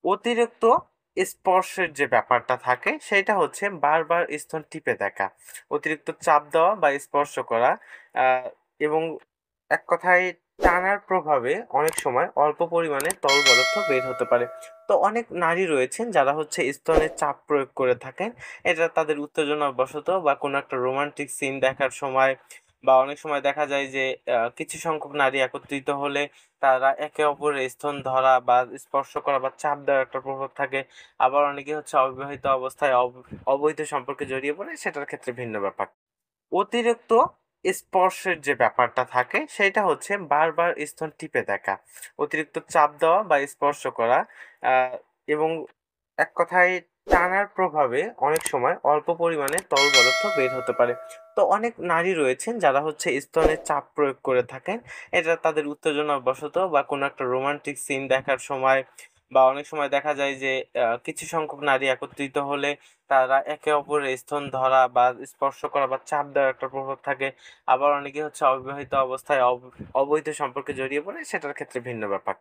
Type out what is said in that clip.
অতিরিক্ত স্পর্শের যে ব্যাপারটা থাকে সেটা হচ্ছে বারবার স্তন টিপে দেখা, অতিরিক্ত চাপ দেওয়া বা স্পর্শ করা, এবং এক কথায় টানার প্রভাবে অনেক সময় অল্প পরিমাণে তরল পদার্থ বের হতে পারে। তো অনেক নারী রয়েছেন যারা হচ্ছে স্তনে চাপ প্রয়োগ করে থাকেন। এটা তাদের উত্তেজনাবশত বা কোনো একটা রোমান্টিক সিন দেখার সময়, বা অনেক সময় দেখা যায় যে কিছু সংখ্যক নারী একত্রিত হলে তারা একে অপরের স্তন ধরা বা স্পর্শ করা বা চাপ দেওয়ার একটা প্রভাব থাকে। আবার অনেকে হচ্ছে অবিবাহিত অবস্থায় অবৈধ সম্পর্কে জড়িয়ে পড়ে, সেটার ক্ষেত্রে ভিন্ন ব্যাপার। অতিরিক্ত স্পর্শের যে ব্যাপারটা থাকে সেটা হচ্ছে বারবার স্তন টিপে দেখা, অতিরিক্ত চাপ দেওয়া বা স্পর্শ করা, এবং এক কথায় টানার প্রভাবে অনেক সময় অল্প পরিমাণে তরল পদার্থ বের হতে পারে। তো অনেক নারী রয়েছেন যারা হচ্ছে স্তনে চাপ প্রয়োগ করে থাকেন। এটা তাদের উত্তেজনাবশত বা কোনো একটা রোমান্টিক সিন দেখার সময়, বা অনেক সময় দেখা যায় যে কিছু সংখ্যক নারী একত্রিত হলে তারা একে অপরের স্তন ধরা বা স্পর্শ করা বা চাপ দেওয়ার একটা প্রভাব থাকে। আবার অনেকে হচ্ছে অবিবাহিত অবস্থায় অবৈধ সম্পর্কে জড়িয়ে পড়ে, সেটার ক্ষেত্রে ভিন্ন ব্যাপার।